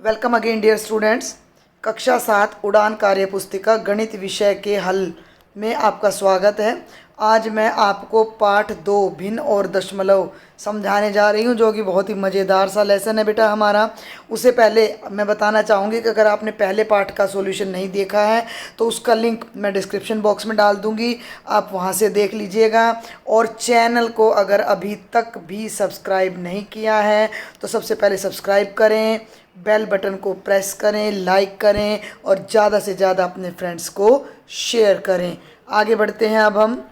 Welcome again dear students. कक्षा 7 उड़ान कार्य पुस्तिका गणित विषय के हल में आपका स्वागत है। आज मैं आपको पाठ 2 भिन्न और दशमलव समझाने जा रही हूं, जो कि बहुत ही मज़ेदार सा लेसन है बेटा हमारा। उससे पहले मैं बताना चाहूँगी कि अगर आपने पहले पाठ का सॉल्यूशन नहीं देखा है तो उसका लिंक मैं डिस्क्रिप्शन बॉक्स में डाल दूँगी, आप वहां से देख लीजिएगा। और चैनल को अगर अभी तक भी सब्सक्राइब नहीं किया है तो सबसे पहले सब्सक्राइब करें, बेल बटन को प्रेस करें, लाइक करें और ज़्यादा से ज़्यादा अपने फ्रेंड्स को शेयर करें। आगे बढ़ते हैं अब हम।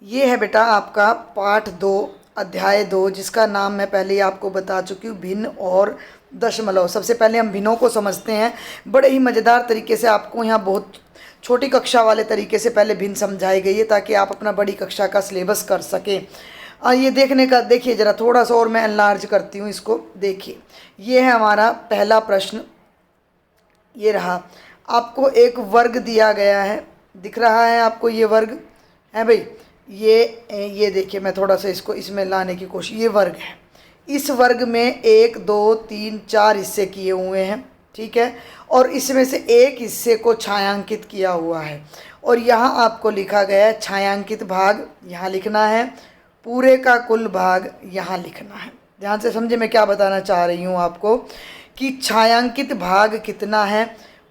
ये है बेटा आपका पाठ 2 अध्याय 2, जिसका नाम मैं पहले ही आपको बता चुकी हूँ, भिन्न और दशमलव। सबसे पहले हम भिन्नों को समझते हैं। बड़े ही मज़ेदार तरीके से आपको यहाँ बहुत छोटी कक्षा वाले तरीके से पहले भिन्न समझाई गई है, ताकि आप अपना बड़ी कक्षा का सिलेबस कर सकें। ये देखने का देखिए ज़रा, थोड़ा सा और मैं एनलार्ज करती हूँ इसको। देखिए, ये है हमारा पहला प्रश्न। ये रहा, आपको एक वर्ग दिया गया है, दिख रहा है आपको ये वर्ग है भाई। ये देखिए, मैं थोड़ा सा इसको इसमें लाने की कोशिश। ये वर्ग है, इस वर्ग में 1 2 3 4 हिस्से किए हुए हैं, ठीक है। और इसमें से एक हिस्से को छायांकित किया हुआ है, और यहाँ आपको लिखा गया है छायांकित भाग यहाँ लिखना है, पूरे का कुल भाग यहाँ लिखना है। ध्यान से समझे मैं क्या बताना चाह रही हूँ आपको, कि छायांकित भाग कितना है।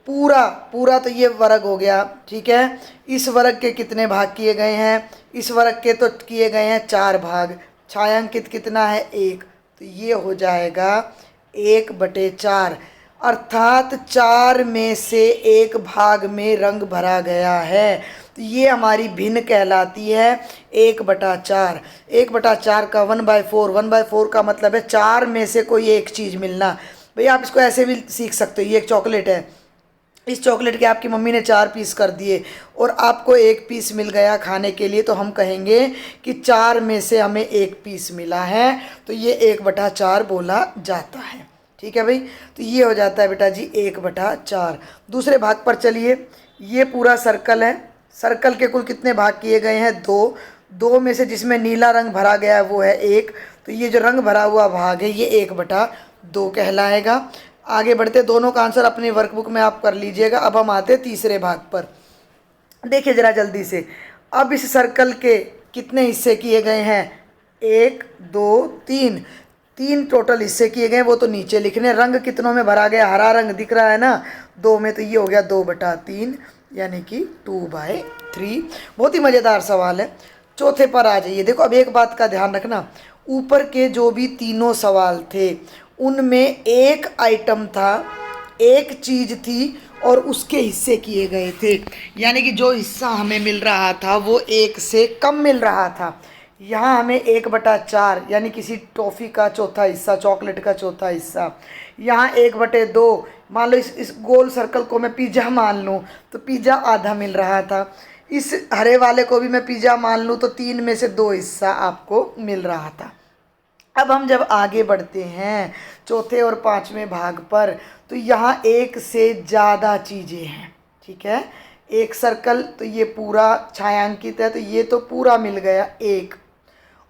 पूरा तो ये वर्ग हो गया, ठीक है। इस वर्ग के कितने भाग किए गए हैं? इस वर्ग के तो किए गए हैं 4 भाग। छायांकित कितना है? 1। तो ये हो जाएगा 1/4, अर्थात 4 में से 1 भाग में रंग भरा गया है। तो ये हमारी भिन्न कहलाती है 1/4। 1/4 का 1/4, 1/4 का मतलब है 4 में से कोई एक चीज़ मिलना। भैया आप इसको ऐसे भी सीख सकते हो। ये एक चॉकलेट है, इस चॉकलेट के आपकी मम्मी ने 4 पीस कर दिए और आपको 1 पीस मिल गया खाने के लिए, तो हम कहेंगे कि 4 में से हमें 1 पीस मिला है, तो ये 1/4 बोला जाता है, ठीक है भाई। तो ये हो जाता है बेटा जी 1/4। दूसरे भाग पर चलिए। ये पूरा सर्कल है, सर्कल के कुल कितने भाग किए गए हैं? 2 में से जिसमें नीला रंग भरा गया है वो है 1, तो ये जो रंग भरा हुआ भाग है ये 1/2 कहलाएगा। आगे बढ़ते, दोनों का आंसर अपनी वर्कबुक में आप कर लीजिएगा। अब हम आते तीसरे भाग पर। देखिए ज़रा जल्दी से, अब इस सर्कल के कितने हिस्से किए गए हैं? 1 2 3 टोटल हिस्से किए गए, वो तो नीचे लिखने। रंग कितनों में भरा गया? हरा रंग दिख रहा है ना 2 में, तो ये हो गया 2/3, यानी कि 2/3। बहुत ही मज़ेदार सवाल है। चौथे पर आ जाइए। देखो अब एक बात का ध्यान रखना, ऊपर के जो भी तीनों सवाल थे उनमें एक आइटम था, एक चीज़ थी और उसके हिस्से किए गए थे, यानी कि जो हिस्सा हमें मिल रहा था वो 1 से कम मिल रहा था। यहाँ हमें 1/4, यानी किसी टॉफ़ी का चौथा हिस्सा, चॉकलेट का चौथा हिस्सा। यहाँ 1/2, मान लो इस गोल सर्कल को मैं पिज़्ज़ा मान लूँ तो पिज़्ज़ा आधा मिल रहा था। इस हरे वाले को भी मैं पिज़्ज़ा मान लूँ तो 3 में से 2 हिस्सा आपको मिल रहा था। अब हम जब आगे बढ़ते हैं चौथे और पांचवें भाग पर, तो यहाँ 1 से ज़्यादा चीज़ें हैं, ठीक है। एक सर्कल, तो ये पूरा छायांकित है, तो ये तो पूरा मिल गया 1,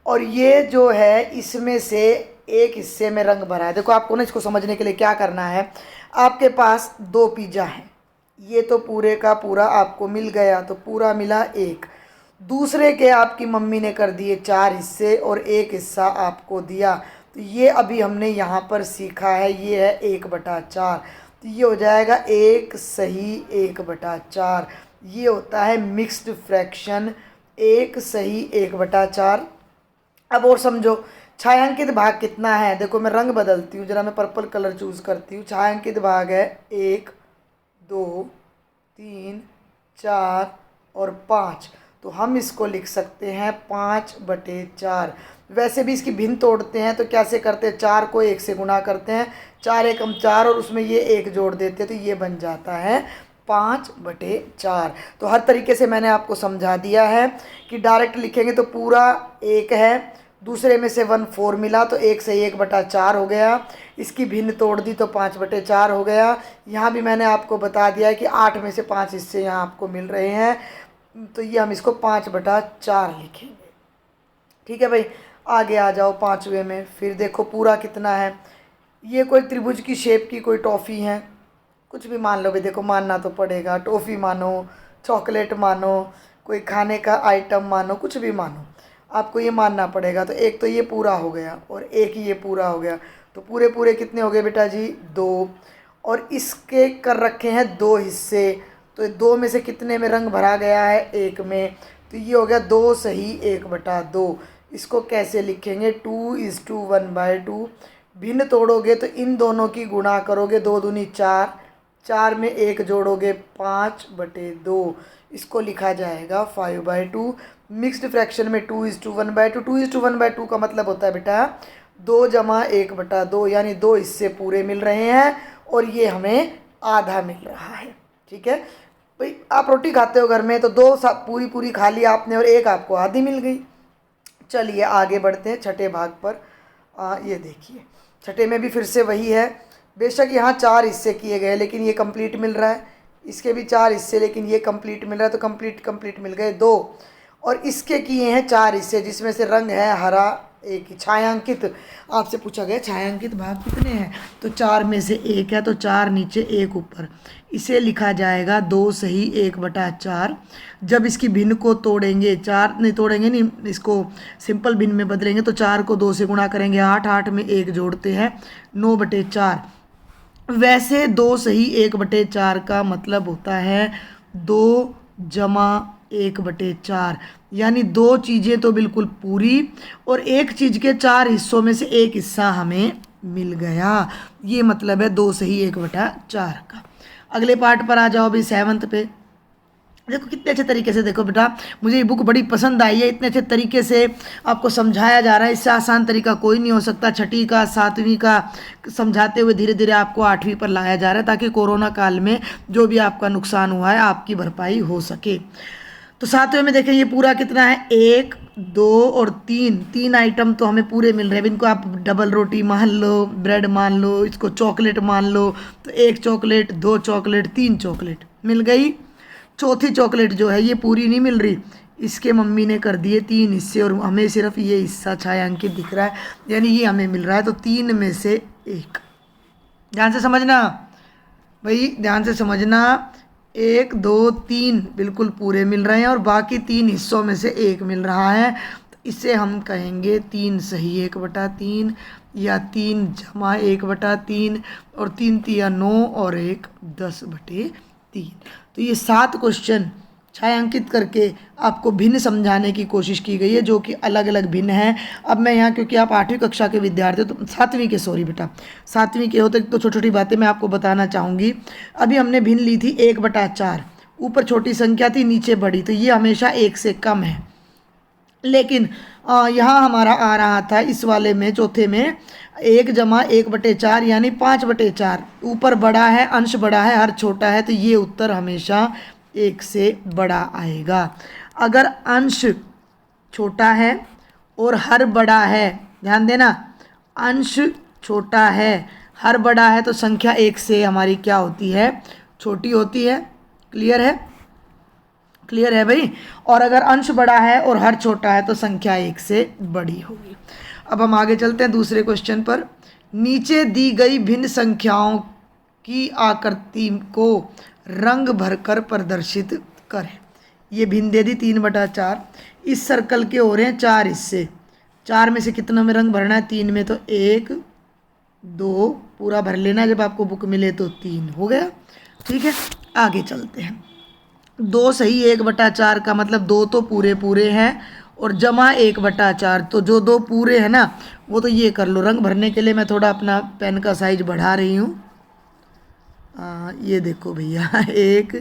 और ये जो है इसमें से एक हिस्से में रंग भरा है। देखो आपको ना इसको समझने के लिए क्या करना है, आपके पास 2 पिज़्ज़ा हैं, ये तो पूरे का पूरा आपको मिल गया, तो पूरा मिला 1। दूसरे के आपकी मम्मी ने कर दिए 4 हिस्से और 1 हिस्सा आपको दिया, तो ये अभी हमने यहाँ पर सीखा है, ये है 1/4। तो ये हो जाएगा 1 सही 1/4। ये होता है मिक्स्ड फ्रैक्शन, 1 सही 1/4। अब और समझो, छायांकित भाग कितना है? देखो मैं रंग बदलती हूँ ज़रा, मैं पर्पल कलर चूज़ करती हूँ। छायांकित भाग है 1 2 3 4 और 5, तो हम इसको लिख सकते हैं 5/4। वैसे भी इसकी भिन्न तोड़ते हैं तो कैसे करते हैं? 4 को 1 से गुना करते हैं, 4 एकम 4 और उसमें ये 1 जोड़ देते हैं, तो ये बन जाता है 5/4। तो हर तरीके से मैंने आपको समझा दिया है कि डायरेक्ट लिखेंगे तो पूरा 1 है, दूसरे में से 1/4 मिला तो 1 से 1/4 हो गया, इसकी भिन्न तोड़ दी तो 5/4 हो गया। यहाँ भी मैंने आपको बता दिया है कि 8 में से 5 हिस्से यहाँ आपको मिल रहे हैं, तो ये हम इसको 5/4 लिखेंगे, ठीक है भाई। आगे आ जाओ पाँचवें में। फिर देखो पूरा कितना है, ये कोई त्रिभुज की शेप की कोई टॉफ़ी है, कुछ भी मान लो भाई, देखो मानना तो पड़ेगा, टॉफ़ी मानो, चॉकलेट मानो, कोई खाने का आइटम मानो, कुछ भी मानो, आपको ये मानना पड़ेगा। तो एक तो ये पूरा हो गया और एक ये पूरा हो गया, तो पूरे पूरे कितने हो गए बेटा जी? 2। और इसके कर रखे हैं 2 हिस्से, तो 2 में से कितने में रंग भरा गया है? 1 में। तो ये हो गया 2 सही 1/2। इसको कैसे लिखेंगे? 2:1/2। भिन्न तोड़ोगे तो इन दोनों की गुणा करोगे, 2 दूनी 4, 4 में 1 जोड़ोगे 5/2। इसको लिखा जाएगा 5/2। मिक्स्ड फ्रैक्शन में 2:1/2। 2:1/2 का मतलब होता है बेटा 2 जमा 1/2, यानी 2 हिस्से पूरे मिल रहे हैं और ये हमें आधा मिल रहा है। ठीक है भाई, आप रोटी खाते हो घर में, तो 2 पूरी पूरी खा ली आपने और 1 आपको आधी मिल गई। चलिए आगे बढ़ते हैं छठे भाग पर। ये देखिए, छठे में भी फिर से वही है। बेशक यहाँ 4 हिस्से किए गए, लेकिन ये कंप्लीट मिल रहा है। इसके भी 4 हिस्से, लेकिन ये कंप्लीट मिल रहा है, तो कंप्लीट मिल गए 2। और इसके किए हैं 4 हिस्से, जिसमें से रंग है हरा, एक ही छायांकित। आपसे पूछा गया छायांकित भाग कितने हैं, तो 4 में से 1 है, तो 4 नीचे 1 ऊपर। इसे लिखा जाएगा 2 सही 1/4। जब इसकी भिन्न को तोड़ेंगे, 4 नहीं तोड़ेंगे नहीं, इसको सिंपल भिन्न में बदलेंगे, तो 4 को 2 से गुणा करेंगे 8, 8 में 1 जोड़ते हैं 9/4। वैसे 2 सही 1/4 का मतलब होता है 2 जमा 1/4, यानी 2 चीज़ें तो बिल्कुल पूरी और एक चीज़ के 4 हिस्सों में से एक हिस्सा हमें मिल गया। ये मतलब है 2 सही 1/4 का। अगले पार्ट पर आ जाओ अभी 7th पे। देखो कितने अच्छे तरीके से, देखो बेटा मुझे ये बुक बड़ी पसंद आई है, इतने अच्छे तरीके से आपको समझाया जा रहा है। इससे आसान तरीका कोई नहीं हो सकता। छठी का 7वीं का समझाते हुए धीरे धीरे आपको 8वीं पर लाया जा रहा है, ताकि कोरोना काल में जो भी आपका नुकसान हुआ है आपकी भरपाई हो सके। तो 7वें में देखें ये पूरा कितना है? 1, 2 और 3 आइटम तो हमें पूरे मिल रहे हैं। इनको आप डबल रोटी मान लो, ब्रेड मान लो, इसको चॉकलेट मान लो, तो 1 चॉकलेट, 2 चॉकलेट, 3 चॉकलेट मिल गई। चौथी चॉकलेट जो है ये पूरी नहीं मिल रही, इसके मम्मी ने कर दिए 3 हिस्से और हमें सिर्फ ये हिस्सा छायांकित दिख रहा है, यानी ये हमें मिल रहा है। तो 3 में से 1, ध्यान से समझना भाई, ध्यान से समझना। 1, 2, 3 बिल्कुल पूरे मिल रहे हैं और बाकी 3 हिस्सों में से 1 मिल रहा है, तो इसे हम कहेंगे 3 सही 1/3 या 3 जमा 1/3, और 3 तिया 9 और 1 10/3। तो ये 7 क्वेश्चन छायांकित करके आपको भिन्न समझाने की कोशिश की गई है, जो कि अलग अलग भिन्न हैं। अब मैं यहाँ, क्योंकि आप 8वीं कक्षा के विद्यार्थी हो, तो 7वीं के, सॉरी बेटा 7वीं के होते, तो छोटी छोटी बातें मैं आपको बताना चाहूँगी। अभी हमने भिन्न ली थी 1/4, ऊपर छोटी संख्या थी नीचे बड़ी, तो ये हमेशा 1 से कम है। लेकिन यहाँ हमारा आ रहा था इस वाले में, चौथे में 1 जमा 1/4 यानी 5/4। ऊपर बड़ा है, अंश बड़ा है, हर छोटा है, तो ये उत्तर हमेशा 1 से बड़ा आएगा। अगर अंश छोटा है और हर बड़ा है, ध्यान देना, अंश छोटा है हर बड़ा है, तो संख्या 1 से हमारी क्या होती है? छोटी होती है। क्लियर है? क्लियर है भाई। और अगर अंश बड़ा है और हर छोटा है, तो संख्या 1 से बड़ी होगी। अब हम आगे चलते हैं दूसरे क्वेश्चन पर। नीचे दी गई भिन्न संख्याओं की आकृति को रंग भरकर प्रदर्शित करें। ये भिन्न दे दी 3/4। इस सर्कल के हो रहे हैं 4 हिस्से, 4 में से कितना में रंग भरना है? 3 में, तो 1, 2 पूरा भर लेना, जब आपको बुक मिले तो 3 हो गया। ठीक है, आगे चलते हैं। 2 सही 1/4 का मतलब 2 तो पूरे पूरे हैं और जमा 1/4, तो जो 2 पूरे हैं ना, वो तो ये कर लो। रंग भरने के लिए मैं थोड़ा अपना पेन का साइज बढ़ा रही हूँ। ये देखो भैया 1,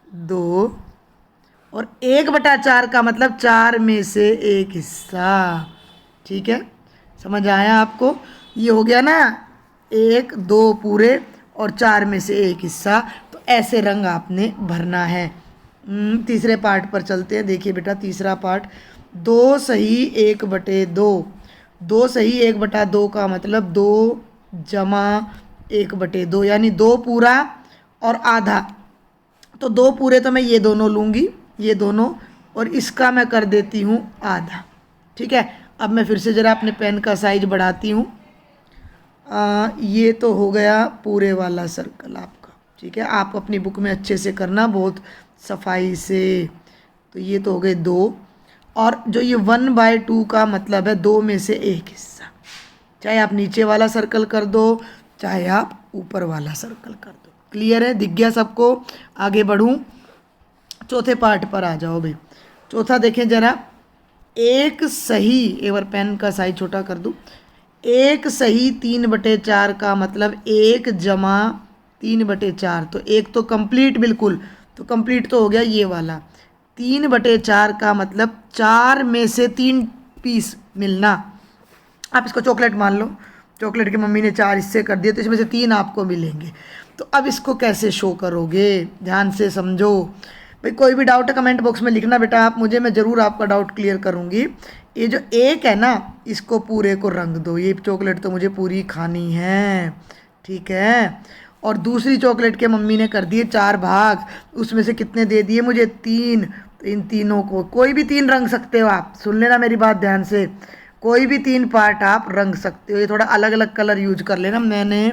2 और 1/4 का मतलब 4 में से 1 हिस्सा। ठीक है, समझ आया आपको? ये हो गया ना, 1, 2 पूरे और 4 में से 1 हिस्सा। तो ऐसे रंग आपने भरना है। तीसरे पार्ट पर चलते हैं। देखिए बेटा तीसरा पार्ट, 2 सही 1/2। 2 सही 1/2 का मतलब 2 जमा 1/2, यानी 2 पूरा और आधा। तो 2 पूरे तो मैं ये दोनों लूँगी, ये दोनों, और इसका मैं कर देती हूँ आधा। ठीक है, अब मैं फिर से ज़रा अपने पेन का साइज बढ़ाती हूँ। ये तो हो गया पूरे वाला सर्कल आपका, ठीक है। आप अपनी बुक में अच्छे से करना, बहुत सफाई से। तो ये तो हो गए 2, और जो ये 1/2 का मतलब है 2 में से एक हिस्सा, चाहे आप नीचे वाला सर्कल कर दो, चाहे आप ऊपर वाला सर्कल कर दो। क्लियर है, दिख गया सबको? आगे बढ़ूं, चौथे पार्ट पर आ जाओ भाई। चौथा देखें जरा, एक सही, एक बार पेन का साइज छोटा कर दूं, एक सही 3/4 का मतलब 1 जमा 3/4, तो एक तो कंप्लीट, बिल्कुल तो कंप्लीट तो हो गया ये वाला। 3/4 का मतलब 4 में से 3 पीस मिलना। आप इसको चॉकलेट मान लो, चॉकलेट की मम्मी ने 4 हिस्से कर दिए, तो इसमें से 3 आपको मिलेंगे। तो अब इसको कैसे शो करोगे, ध्यान से समझो भाई। कोई भी डाउट है कमेंट बॉक्स में लिखना बेटा आप मुझे, मैं ज़रूर आपका डाउट क्लियर करूँगी। ये जो एक है ना, इसको पूरे को रंग दो, ये चॉकलेट तो मुझे पूरी खानी है, ठीक है। और दूसरी चॉकलेट के मम्मी ने कर दिए 4 भाग, उसमें से कितने दे दिए मुझे? 3। तो इन तीनों को कोई भी 3 रंग सकते हो आप, सुन लेना मेरी बात ध्यान से, कोई भी 3 पार्ट आप रंग सकते हो। ये थोड़ा अलग अलग कलर यूज कर लेना, मैंने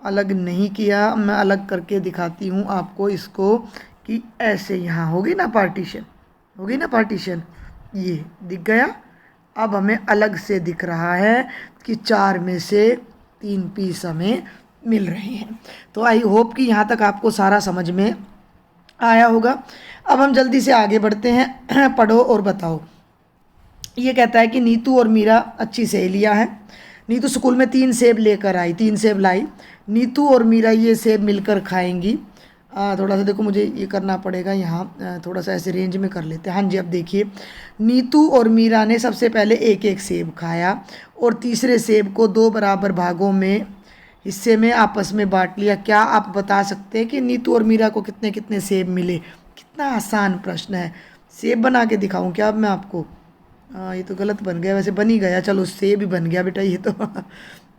अलग नहीं किया, मैं अलग करके दिखाती हूँ आपको इसको, कि ऐसे यहाँ होगी ना पार्टीशन, होगी ना पार्टीशन, ये दिख गया। अब हमें अलग से दिख रहा है कि 4 में से 3 पीस हमें मिल रहे हैं। तो आई होप कि यहाँ तक आपको सारा समझ में आया होगा। अब हम जल्दी से आगे बढ़ते हैं। पढ़ो और बताओ। ये कहता है कि नीतू और मीरा अच्छी सहेलियाँ हैं। नीतू स्कूल में 3 सेब लेकर आई, 3 सेब लाई। नीतू और मीरा ये सेब मिलकर खाएंगी। थोड़ा सा देखो, मुझे ये करना पड़ेगा यहाँ, थोड़ा सा ऐसे रेंज में कर लेते हैं। हाँ जी, अब देखिए, नीतू और मीरा ने सबसे पहले एक एक सेब खाया और तीसरे सेब को 2 बराबर भागों में हिस्से में आपस में बांट लिया। क्या आप बता सकते हैं कि नीतू और मीरा को कितने कितने सेब मिले? कितना आसान प्रश्न है। सेब बना के दिखाऊं क्या अब मैं आपको? ये तो गलत बन गया, वैसे बन ही गया, चलो सेब भी बन गया बेटा ये तो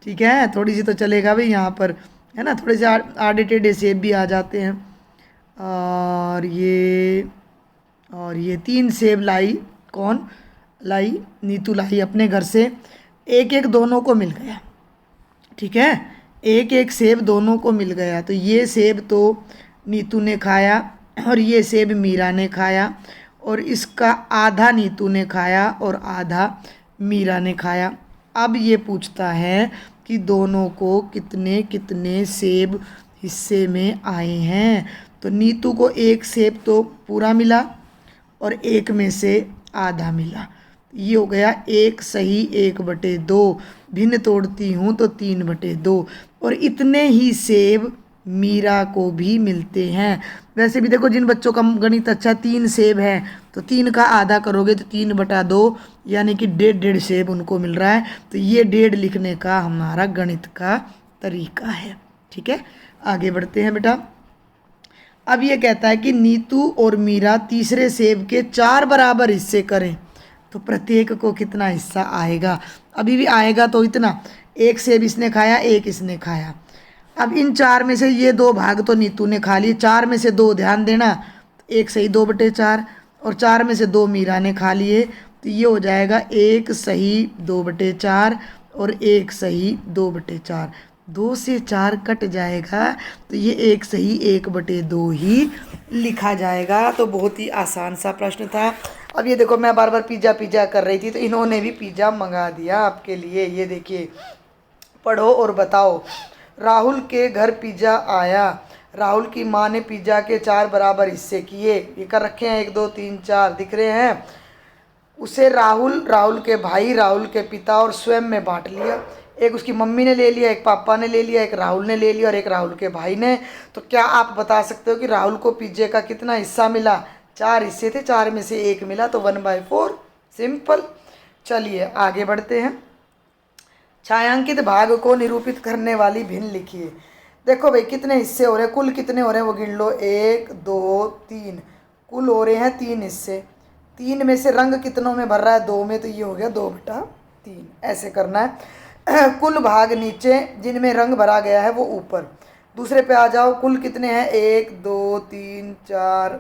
ठीक है, थोड़ी सी तो चलेगा भाई यहाँ पर, है ना, थोड़े से आड़े टेढ़े सेब भी आ जाते हैं। और ये 3 सेब लाई, कौन लाई? नीतू लाई अपने घर से। एक एक दोनों को मिल गया, ठीक है, एक एक सेब दोनों को मिल गया। तो ये सेब तो नीतू ने खाया और ये सेब मीरा ने खाया, और इसका आधा नीतू ने खाया और आधा मीरा ने खाया। अब ये पूछता है कि दोनों को कितने कितने सेब हिस्से में आए हैं। तो नीतू को एक सेब तो पूरा मिला और एक में से आधा मिला। ये हो गया 1 सही 1/2। भिन्न तोड़ती हूँ तो 3/2, और इतने ही सेब मीरा को भी मिलते हैं। वैसे भी देखो, जिन बच्चों का गणित अच्छा, 3 सेब है तो 3 का आधा करोगे तो 3/2, यानी कि 1.5 सेब उनको मिल रहा है। तो ये 1.5 लिखने का हमारा गणित का तरीका है, ठीक है। आगे बढ़ते हैं बेटा। अब ये कहता है कि नीतू और मीरा तीसरे सेब के 4 बराबर हिस्से करें, तो प्रत्येक को कितना हिस्सा आएगा? अभी भी आएगा तो इतना, एक सेब इसने खाया, एक इसने खाया। अब इन 4 में से ये 2 भाग तो नीतू ने खा लिए, 4 में से 2, ध्यान देना, 1 सही 2/4, और 4 में से 2 मीरा ने खा लिए। तो ये हो जाएगा 1 सही 2/4 और 1 सही 2/4। 2 से 4 कट जाएगा, तो ये 1 सही 1/2 ही लिखा जाएगा। तो बहुत ही आसान सा प्रश्न था। अब ये देखो, मैं बार बार पिज़्ज़ा पिज़्ज़ा कर रही थी, तो इन्होंने भी पिज़्ज़ा मंगा दिया आपके लिए। ये देखिए, पढ़ो और बताओ। राहुल के घर पिज़्ज़ा आया। राहुल की माँ ने पिज़्ज़ा के 4 बराबर हिस्से किए। ये कर रखे हैं, 1 2 3 4 दिख रहे हैं। उसे राहुल, राहुल के भाई, राहुल के पिता और स्वयं में बांट लिया। एक उसकी मम्मी ने ले लिया, एक पापा ने ले लिया, एक राहुल ने ले लिया और एक राहुल के भाई ने। तो क्या आप बता सकते हो कि राहुल को पिज़्ज़े का कितना हिस्सा मिला? 4 हिस्से थे, 4 में से 1 मिला, तो 1/4। सिंपल। चलिए आगे बढ़ते हैं। छायांकित भाग को निरूपित करने वाली भिन्न लिखिए। देखो भाई, कितने हिस्से हो रहे हैं, कुल कितने हो रहे हैं वो गिन लो। 1 2 3, कुल हो रहे हैं 3 हिस्से। 3 में से रंग कितनों में भर रहा है? 2 में, तो ये हो गया 2/3। ऐसे करना है। कुल भाग नीचे, जिनमें रंग भरा गया है वो ऊपर। दूसरे पे आ जाओ, कुल कितने हैं? 1 2 3 4,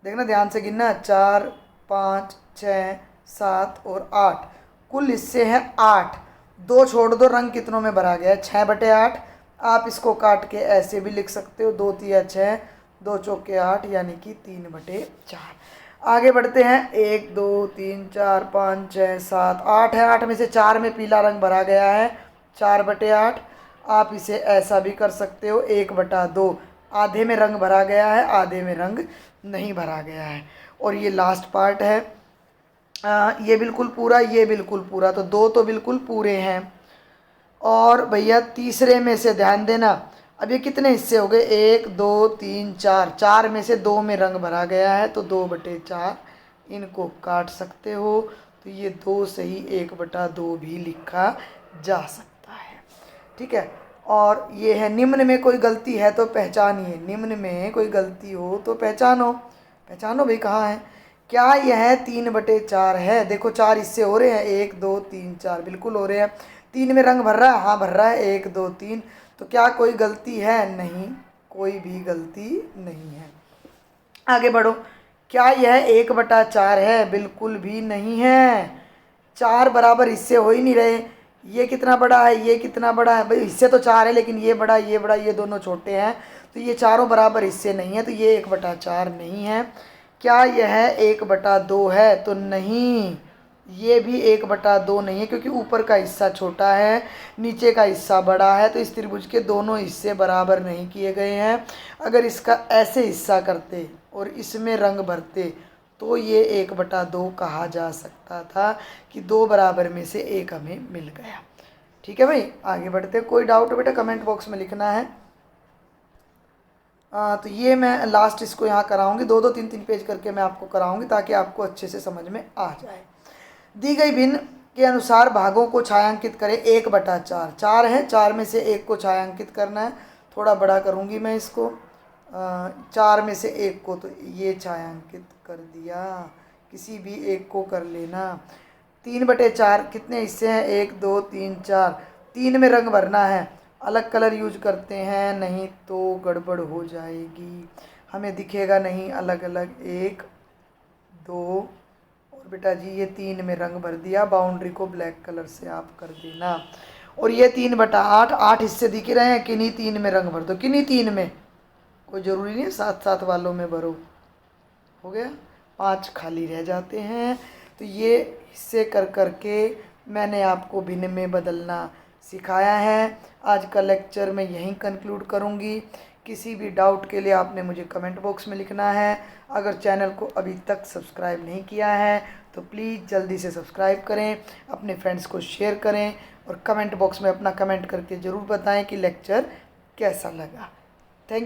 देखना ध्यान से गिनना, 4 5 6 7 और 8, कुल हिस्से हैं 8। 2 छोड़ दो, रंग कितनों में भरा गया है? 6/8। आप इसको काट के ऐसे भी लिख सकते हो, 2 तिया 6, 2 चौके 8, यानी कि 3/4। आगे बढ़ते हैं। 1 2 3 4 5 6 7 8 है, 8 में से 4 में पीला रंग भरा गया है, 4/8। आप इसे ऐसा भी कर सकते हो, 1/2, आधे में रंग भरा गया है, आधे में रंग नहीं भरा गया है। और ये लास्ट पार्ट है, ये बिल्कुल पूरा, ये बिल्कुल पूरा, तो 2 तो बिल्कुल पूरे हैं। और भैया तीसरे में से ध्यान देना, अब ये कितने हिस्से हो गए? 1 2 3 4, 4 में से 2 में रंग भरा गया है, तो 2/4 इनको काट सकते हो। तो ये 2 सही 1/2 भी लिखा जा सकता है। ठीक है। और ये है, निम्न में कोई गलती है तो पहचानिए। निम्न में कोई गलती हो तो पहचानो। पहचानो भाई, कहाँ है? क्या यह 3/4 है? देखो 4 हिस्से हो रहे हैं, 1 2 3 4, बिल्कुल हो रहे हैं। 3 में रंग भर रहा है, हाँ भर रहा है, 1 2 3। तो क्या कोई गलती है? नहीं, कोई भी गलती नहीं है। आगे बढ़ो। क्या यह 1/4 है? बिल्कुल भी नहीं है। 4 बराबर हिस्से हो ही नहीं रहे। ये कितना बड़ा है, ये कितना बड़ा है? भाई हिस्से तो 4 है, लेकिन ये बड़ा, ये बड़ा, ये दोनों छोटे हैं, तो ये चारों बराबर हिस्से नहीं है, तो ये 1/4 नहीं है। क्या यह 1/2 है? तो नहीं, ये भी 1/2 नहीं है, क्योंकि ऊपर का हिस्सा छोटा है, नीचे का हिस्सा बड़ा है, तो इस त्रिभुज के दोनों हिस्से बराबर नहीं किए गए हैं। अगर इसका ऐसे हिस्सा करते और इसमें रंग भरते तो ये 1/2 कहा जा सकता था, कि 2 बराबर में से 1 हमें मिल गया। ठीक है भाई, आगे बढ़ते। कोई डाउट बेटा कमेंट बॉक्स में लिखना है। तो ये मैं लास्ट इसको यहाँ कराऊंगी, 2 2 3 3 पेज करके मैं आपको कराऊंगी, ताकि आपको अच्छे से समझ में आ जाए। दी गई भिन्न के अनुसार भागों को छायांकित करें। 1/4, 4 है, 4 में से 1 को छायांकित करना है। थोड़ा बड़ा करूँगी मैं इसको, 4 में से 1 को, तो ये छायांकित कर दिया, किसी भी एक को कर लेना। 3/4 कितने हिस्से हैं? 1 2 3 4, 3 में रंग भरना है। अलग कलर यूज करते हैं, नहीं तो गड़बड़ हो जाएगी, हमें दिखेगा नहीं अलग अलग। 1 2, और बेटा जी ये 3 में रंग भर दिया, बाउंड्री को ब्लैक कलर से आप कर देना। और ये 3/8, 8 हिस्से दिख रहे हैं, किन्हीं 3 में रंग भर दो, किन्हीं 3 में, कोई ज़रूरी नहीं है 7 वालों में भरो। हो गया, 5 खाली रह जाते हैं। तो ये हिस्से कर करके मैंने आपको भिन्न में बदलना सिखाया है। आज का लेक्चर मैं यहीं कंक्लूड करूँगी। किसी भी डाउट के लिए आपने मुझे कमेंट बॉक्स में लिखना है। अगर चैनल को अभी तक सब्सक्राइब नहीं किया है तो प्लीज़ जल्दी से सब्सक्राइब करें, अपने फ्रेंड्स को शेयर करें, और कमेंट बॉक्स में अपना कमेंट करके ज़रूर बताएं कि लेक्चर कैसा लगा। Thank you.